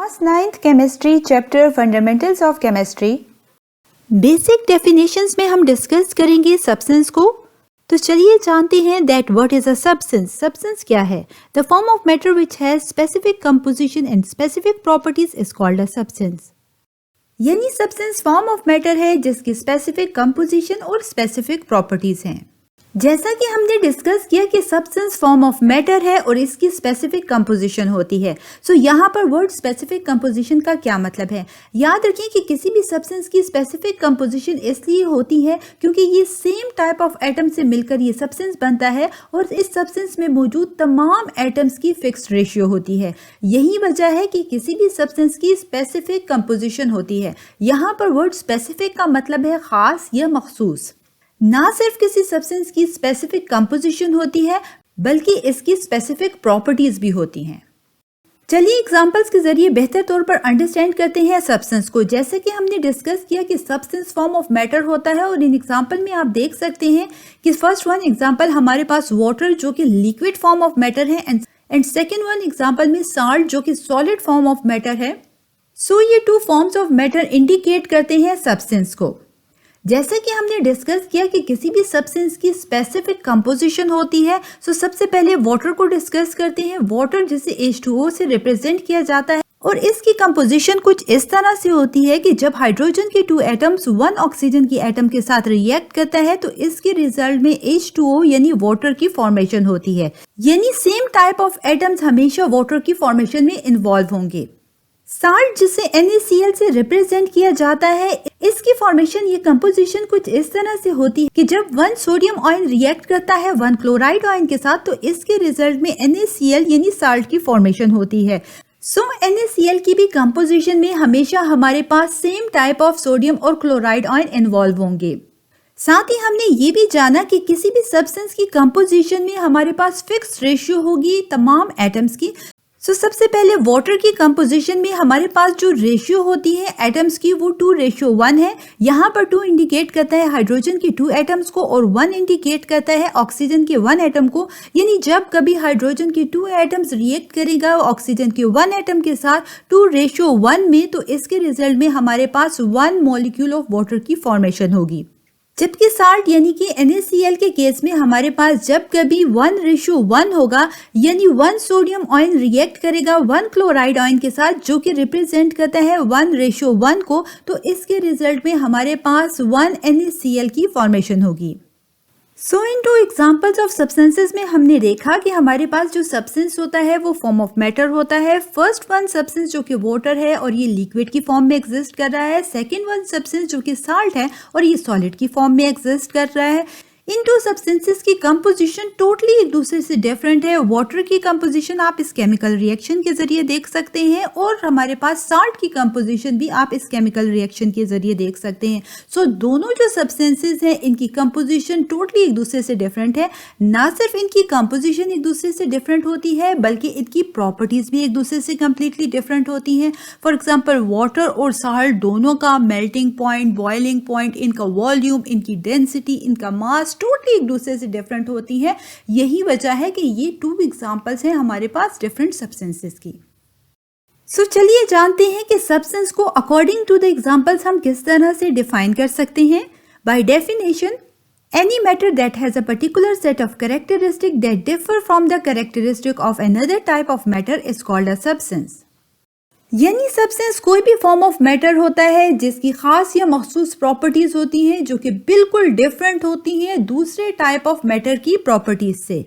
Class 9th chemistry chapter fundamentals of chemistry. Basic definitions में हम discuss करेंगे substance को। तो चलिए जानते हैं that what is a substance. Substance क्या है? The form of matter which has specific composition and specific properties is called a substance. यानी सब्सटेंस फॉर्म ऑफ मैटर है जिसकी स्पेसिफिक कंपोजिशन और स्पेसिफिक प्रॉपर्टीज हैं। जैसा कि हमने डिस्कस किया कि सब्सटेंस फॉर्म ऑफ मैटर है और इसकी स्पेसिफिक कंपोजिशन होती है। सो यहाँ पर वर्ड स्पेसिफिक कंपोजिशन का क्या मतलब है? याद रखें कि किसी भी सब्सटेंस की स्पेसिफिक कंपोजिशन इसलिए होती है क्योंकि ये सेम टाइप ऑफ एटम से मिलकर ये सब्सटेंस बनता है और इस सब्सटेंस में मौजूद तमाम एटम्स की फिक्स्ड रेशियो होती है। यही वजह है कि किसी भी सब्सटेंस की स्पेसिफिक कंपोजिशन होती है। यहाँ पर वर्ड स्पेसिफिक का मतलब है खास या मखसूस। ना सिर्फ किसी सब्सटेंस की स्पेसिफिक कंपोजिशन होती है बल्कि इसकी स्पेसिफिक प्रॉपर्टीज भी होती हैं। चलिए एग्जांपल्स के जरिए बेहतर तौर पर अंडरस्टैंड करते हैं सब्सटेंस को। जैसे कि हमने डिस्कस किया कि सब्सटेंस फॉर्म ऑफ मैटर होता है और इन एग्जांपल में आप देख सकते हैं कि फर्स्ट वन एग्जांपल हमारे पास वाटर जो कि लिक्विड फॉर्म ऑफ मैटर है एंड सेकेंड वन एग्जांपल में साल्ट जो कि सॉलिड फॉर्म ऑफ मैटर है। सो ये two forms of matter indicate करते हैं सब्सटेंस को। जैसे कि हमने डिस्कस किया कि किसी भी सब्सटेंस की स्पेसिफिक कंपोजिशन होती है। सो सबसे पहले वाटर को डिस्कस करते हैं। वाटर जिसे H2O से रिप्रेजेंट किया जाता है और इसकी कंपोजिशन कुछ इस तरह से होती है कि जब हाइड्रोजन के 2 एटम्स 1 ऑक्सीजन की एटम के साथ रिएक्ट करता है तो इसके रिजल्ट में H2O यानी वाटर की फॉर्मेशन होती है। यानी सेम टाइप ऑफ एटम्स हमेशा वाटर की फॉर्मेशन में इन्वॉल्व होंगे। साल्ट जिसे NaCl से रिप्रेजेंट किया जाता है, इसकी फॉर्मेशन ये कंपोजिशन कुछ इस तरह से होती है कि जब 1 सोडियम आयन रिएक्ट करता है 1 क्लोराइड आयन के साथ तो इसके रिजल्ट में NaCl यानी साल्ट की फॉर्मेशन होती है। सो NaCl की भी कंपोजिशन में हमेशा हमारे पास सेम टाइप ऑफ सोडियम और क्लोराइड आयन इन्वॉल्व होंगे। साथ ही हमने ये भी जाना कि किसी भी सब्सटेंस की कंपोजिशन में हमारे पास फिक्स्ड रेशियो होगी तमाम एटम्स की। सो सबसे पहले वाटर की कंपोजिशन में हमारे पास जो रेशियो होती है एटम्स की वो 2:1 है। यहाँ पर 2 इंडिकेट करता है हाइड्रोजन के 2 एटम्स को और 1 इंडिकेट करता है ऑक्सीजन के 1 एटम को। यानी जब कभी हाइड्रोजन के 2 एटम्स रिएक्ट करेगा ऑक्सीजन के 1 एटम के साथ 2:1 में तो इसके रिजल्ट में हमारे पास 1 मॉलिक्यूल ऑफ वाटर की फॉर्मेशन होगी। जबकि साल्ट यानी कि NaCl के केस में हमारे पास जब कभी 1:1 होगा यानी 1 सोडियम आयन रिएक्ट करेगा 1 क्लोराइड आयन के साथ जो कि रिप्रेजेंट करता है 1:1 को तो इसके रिजल्ट में हमारे पास 1 NaCl की फॉर्मेशन होगी। सो इन 2 एग्जाम्पल्स ऑफ सब्सटेंसेस में हमने देखा कि हमारे पास जो सब्सटेंस होता है वो फॉर्म ऑफ मैटर होता है। फर्स्ट वन सब्सटेंस जो कि वाटर है और ये लिक्विड की फॉर्म में एग्जिस्ट कर रहा है। सेकेंड वन सब्सटेंस जो कि साल्ट है और ये सॉलिड की फॉर्म में एग्जिस्ट कर रहा है। इन 2 सब्सटेंसेस की कंपोजिशन टोटली एक दूसरे से डिफरेंट है। वाटर की कंपोजिशन आप इस केमिकल रिएक्शन के जरिए देख सकते हैं और हमारे पास साल्ट की कंपोजिशन भी आप इस केमिकल रिएक्शन के जरिए देख सकते हैं। सो दोनों जो सब्सटेंसेस हैं इनकी कंपोजिशन टोटली एक दूसरे से डिफरेंट है। ना सिर्फ इनकी कंपोजिशन एक दूसरे से डिफरेंट होती है बल्कि इनकी प्रॉपर्टीज भी एक दूसरे से कम्प्लीटली डिफरेंट होती हैं। फॉर एग्जाम्पल वाटर और साल्ट दोनों का मेल्टिंग पॉइंट, बॉइलिंग पॉइंट, इनका वॉल्यूम, इनकी डेंसिटी, इनका मास टोटली एक दूसरे से डिफरेंट होती है। यही वजह है कि ये 2 एग्जांपल्स हैं हमारे पास डिफरेंट सब्सटेंसेस की। सो चलिए जानते हैं कि सब्सटेंस को अकॉर्डिंग टू द एग्जांपल्स हम किस तरह से डिफाइन कर सकते हैं। By definition any matter that has a particular set of characteristics that differ from the characteristic of another type of matter is called a substance। यानी substance कोई भी फॉर्म ऑफ मैटर होता है जिसकी खास या मखसूस प्रॉपर्टीज होती हैं जो कि बिल्कुल डिफरेंट होती हैं दूसरे टाइप ऑफ मैटर की प्रॉपर्टीज से।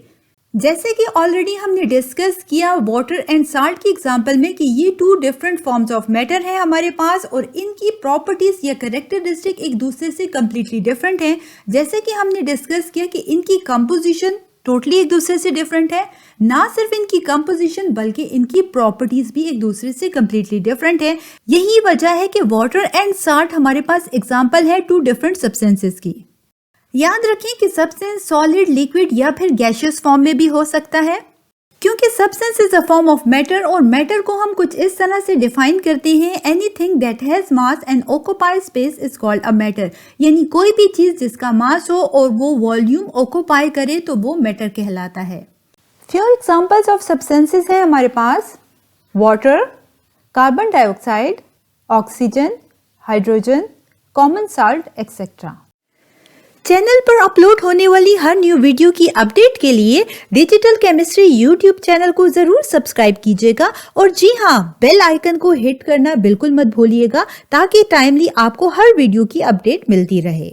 जैसे कि ऑलरेडी हमने डिस्कस किया वाटर एंड साल्ट की एग्जांपल में कि ये 2 डिफरेंट फॉर्म्स ऑफ मैटर हैं हमारे पास और इनकी प्रॉपर्टीज या कैरेक्टरिस्टिक एक दूसरे से कम्प्लीटली डिफरेंट हैं। जैसे कि हमने डिस्कस किया कि इनकी कंपोजिशन टोटली एक दूसरे से डिफरेंट है। ना सिर्फ इनकी कंपोजिशन बल्कि इनकी प्रॉपर्टीज भी एक दूसरे से कम्प्लीटली डिफरेंट है। यही वजह है कि वाटर एंड साल्ट हमारे पास एग्जांपल है 2 डिफरेंट सब्सटेंसेस की। याद रखें कि सब्सटेंस सॉलिड, लिक्विड या फिर गैसियस फॉर्म में भी हो सकता है क्योंकि substance is a form of matter और मैटर को हम कुछ इस तरह से डिफाइन करते हैं anything that has mass and occupy space is called a matter. यानी कोई भी चीज जिसका मास हो और वो वॉल्यूम ऑक्यूपाई करे तो वो मैटर कहलाता है। फ्यू एग्जांपल्स ऑफ सब्सटेंसेस हैं हमारे पास water, carbon dioxide, oxygen, hydrogen, common salt etcetera. Channel पर अपलोड होने वाली हर न्यू वीडियो की अपडेट के लिए डिजिटल केमिस्ट्री यूट्यूब चैनल को जरूर सब्सक्राइब कीजिएगा और जी हाँ, बेल आइकन को हिट करना बिल्कुल मत भूलिएगा ताकि टाइमली आपको हर वीडियो की अपडेट मिलती रहे।